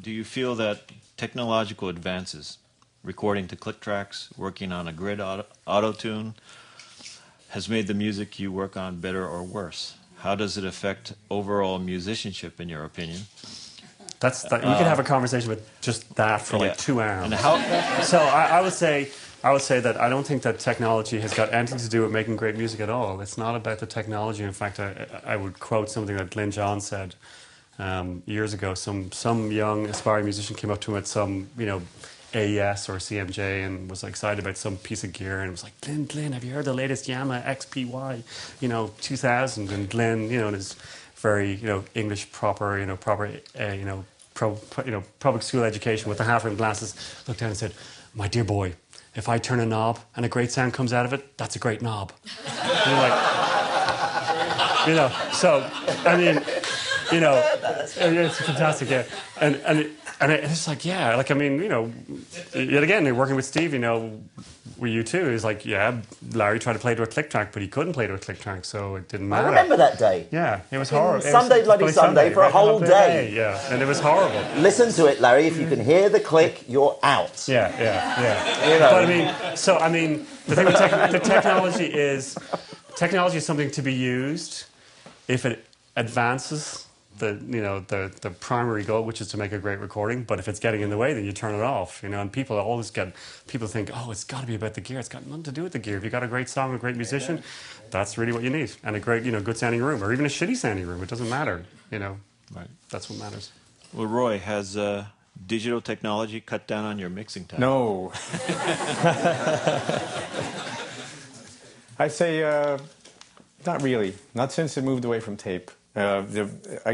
do you feel that technological advances, recording to click tracks, working on a grid auto-tune, has made the music you work on better or worse? How does it affect overall musicianship, in your opinion? We could have a conversation with just that for like 2 hours. And how? So I would say that I don't think that technology has got anything to do with making great music at all. It's not about the technology. In fact, I would quote something that Glyn John said years ago. Some young aspiring musician came up to him at some AES or CMJ and was excited about some piece of gear and was like, Glyn, have you heard the latest Yamaha XPY 2000? And Glyn, in his very English proper public school education with the half-rimmed glasses, looked down and said, my dear boy, if I turn a knob and a great sound comes out of it, that's a great knob. And you're like, so I mean, it's fantastic, yeah. And it's like, yeah, like, I mean, yet again, working with Steve, with you too, is like, yeah, Larry tried to play to a click track, but he couldn't play to a click track, so it didn't matter. I remember that day. Yeah, it was horrible. Sunday for a whole day. Yeah, and it was horrible. Listen to it, Larry. If you can hear the click, you're out. Yeah. But I mean, the thing with the technology is something to be used if it advances the primary goal, which is to make a great recording. But if it's getting in the way, then you turn it off. And people think, oh, it's got to be about the gear. It's got nothing to do with the gear. If you got a great song, a great musician, that's really what you need, and a great, good sounding room, or even a shitty sounding room. It doesn't matter. Right. That's what matters. Well, Roy, has digital technology cut down on your mixing time? No. I'd say not really. Not since it moved away from tape. I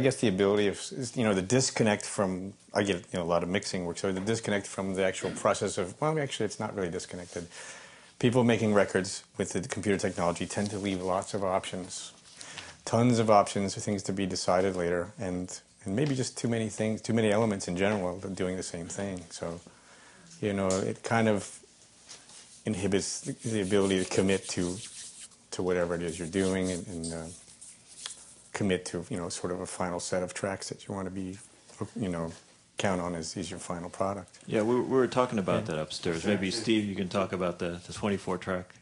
guess the ability of, the disconnect from, I get a lot of mixing work, so the disconnect from the actual process of, well, actually it's not really disconnected. People making records with the computer technology tend to leave lots of options, tons of options for things to be decided later, and maybe just too many things, too many elements in general doing the same thing. So, it kind of inhibits the ability to commit to whatever it is you're doing and commit to, sort of a final set of tracks that you want to be, count on as your final product. Yeah, we were talking about that upstairs. Maybe, Steve, you can talk about the 24-track.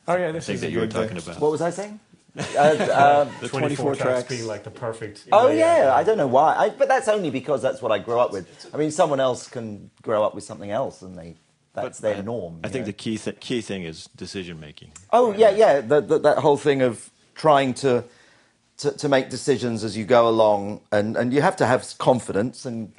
Oh, yeah, this thing is that you were talking about. What was I saying? The 24 tracks being like the perfect... Oh, yeah, I don't know why. But that's only because that's what I grew up with. I mean, someone else can grow up with something else and that's their norm. I think the key thing is decision-making. Oh, yeah. That whole thing of trying to make decisions as you go along, and you have to have confidence and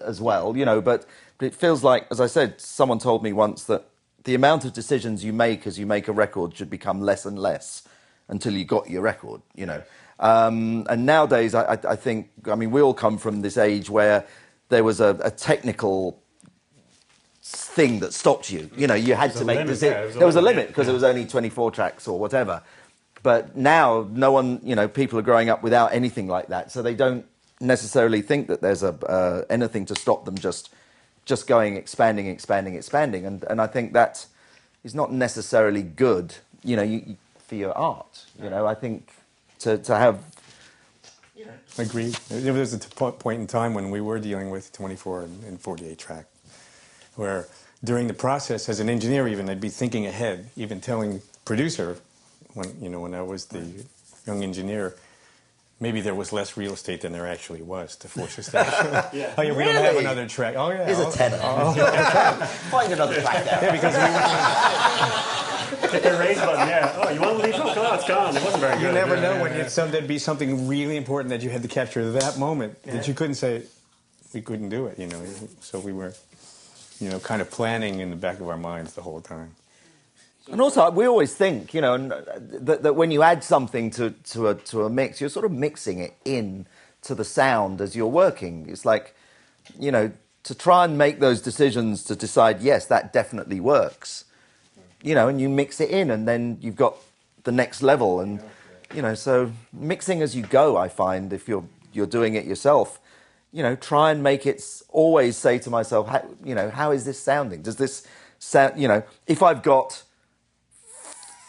as well, but it feels like, as I said, someone told me once that the amount of decisions you make as you make a record should become less and less until you got your record, And nowadays, I think, we all come from this age where there was a technical thing that stopped you. You had to make decisions. There was a limit because it was only 24 tracks or whatever. But now, no one, people are growing up without anything like that, so they don't necessarily think that there's anything to stop them just going expanding, and I think that is not necessarily good, for your art. I think to have. Agreed. There was a point in time when we were dealing with 24 and 48 track, where during the process, as an engineer, even I'd be thinking ahead, even telling producer. When I was the young engineer, maybe there was less real estate than there actually was to force us down. Yeah. Oh, yeah, we don't have another track. Oh, yeah. Here's a tenner. Find another track there. Yeah, because hit the raise button, yeah. Oh, you want to leave? Oh, it's gone. It wasn't very good. You never know when there'd be something really important that you had to capture that moment that you couldn't say, we couldn't do it, So we were, kind of planning in the back of our minds the whole time. And also, we always think, that when you add something to a mix, you're sort of mixing it in to the sound as you're working. It's like, to try and make those decisions to decide, yes, that definitely works, and you mix it in, and then you've got the next level. And, so mixing as you go, I find, if you're doing it yourself, try and make it, always say to myself, how is this sounding? Does this sound, if I've got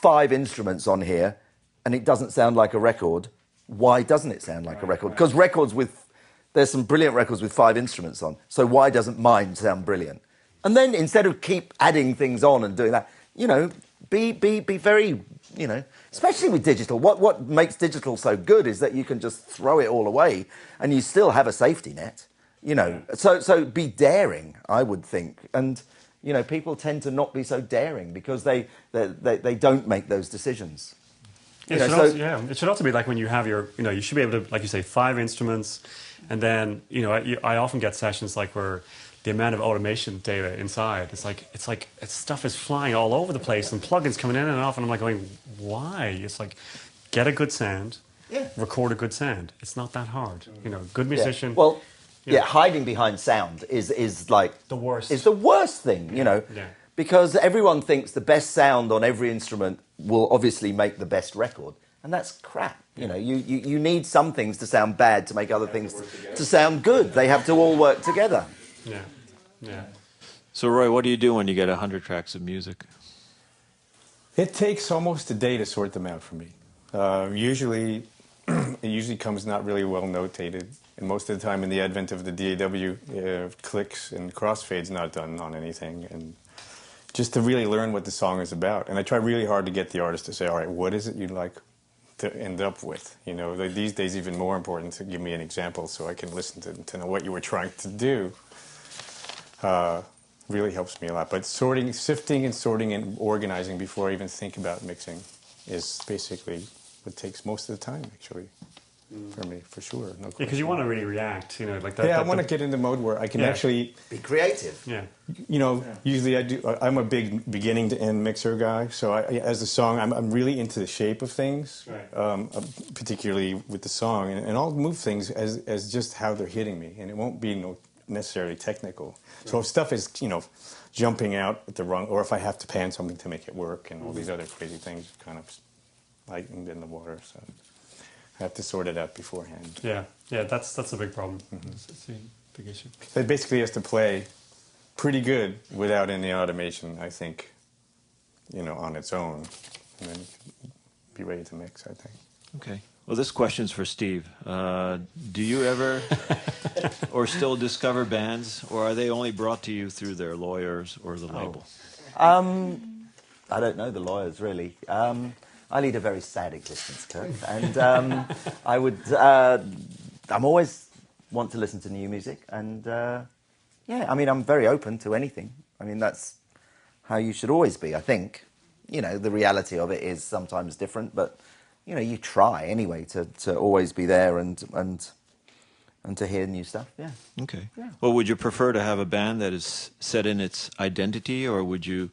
5 instruments on here and it doesn't sound like a record, why doesn't it sound like a record? Because records with there's some brilliant records with 5 instruments on, so why doesn't mine sound brilliant? And then instead of keep adding things on and doing that, you know, be very, you know, especially with digital. What makes digital so good is that you can just throw it all away and you still have a safety net, you know. So be daring, I would think. And, you know, people tend to not be so daring because they don't make those decisions. It should also be like when you have your, you know, you should be able to, like you say, 5 instruments, and then, you know, I often get sessions like where the amount of automation data inside, it's like stuff is flying all over the place and plugins coming in and off, and I'm like going, why? It's like, get a good sound, record a good sound. It's not that hard, you know. Good musician. Yeah. Well, hiding behind sound is like the worst. Is the worst thing, you know. Yeah. Because everyone thinks the best sound on every instrument will obviously make the best record. And that's crap. You know, you need some things to sound bad to make other things to sound good. They have to all work together. Yeah. So, Roy, what do you do when you get 100 tracks of music? It takes almost a day to sort them out for me. Usually, it usually comes not really well notated. And most of the time in the advent of the DAW, clicks and crossfades not done on anything. And just to really learn what the song is about. And I try really hard to get the artist to say, all right, what is it you'd like to end up with? You know, these days even more important to give me an example so I can listen to know what you were trying to do. Really helps me a lot. But sifting and sorting and organizing before I even think about mixing is basically what takes most of the time, actually, for me, for sure. No question. Because you want to really react, you know, like that. Yeah, I want to get in the mode where I can actually be creative. Yeah. You know, usually I do. I'm a big beginning to end mixer guy. So as a song, I'm really into the shape of things, particularly with the song, and I'll move things as just how they're hitting me, and it won't be necessarily technical. So if stuff is, you know, jumping out at the wrong, or if I have to pan something to make it work, and all these other crazy things, kind of lightened in the water. So I have to sort it out beforehand. Yeah, that's a big problem. It's a big issue. So it basically has to play pretty good without any automation, I think, you know, on its own, and then be ready to mix, I think. Okay. Well, this question's for Steve. Do you ever or still discover bands, or are they only brought to you through their lawyers or the label? I don't know the lawyers, really. I lead a very sad existence, Kurt, and I'm always want to listen to new music, and I mean, I'm very open to anything. I mean, that's how you should always be, I think. You know, the reality of it is sometimes different, but you know, you try anyway to always be there and to hear new stuff. Yeah. Okay. Yeah. Well, would you prefer to have a band that is set in its identity, or would you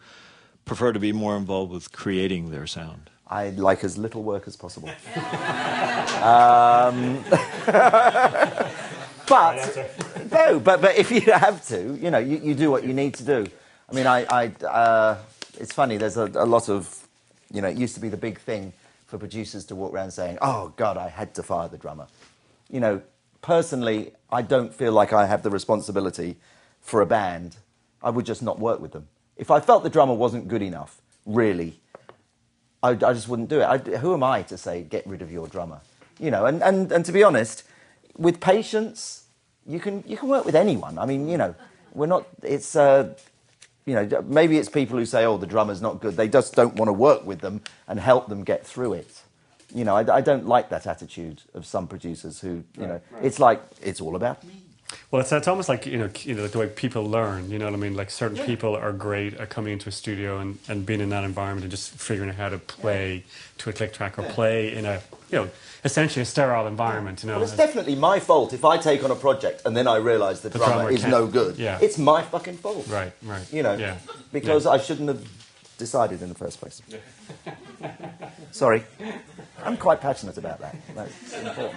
prefer to be more involved with creating their sound? I like as little work as possible. But if you have to, you know, you do what you need to do. I mean, it's funny. There's a lot of, you know, it used to be the big thing for producers to walk around saying, "Oh God, I had to fire the drummer." You know, personally, I don't feel like I have the responsibility for a band. I would just not work with them. If I felt the drummer wasn't good enough, really, I just wouldn't do it. Who am I to say, get rid of your drummer? You know, and to be honest, with patience, you can work with anyone. I mean, you know, we're not, it's, you know, maybe it's people who say, oh, the drummer's not good. They just don't want to work with them and help them get through it. You know, I don't like that attitude of some producers who, you know, it's like, it's all about me. Well, it's almost like, you know, the way people learn, you know what I mean? Like certain people are great at coming into a studio and being in that environment and just figuring out how to play to a click track or play in a, you know, essentially a sterile environment, you know. Well, it's definitely my fault if I take on a project and then I realise the drummer is no good. Yeah. It's my fucking fault. Right. You know, because I shouldn't have decided in the first place. Sorry. I'm quite passionate about that. That's important.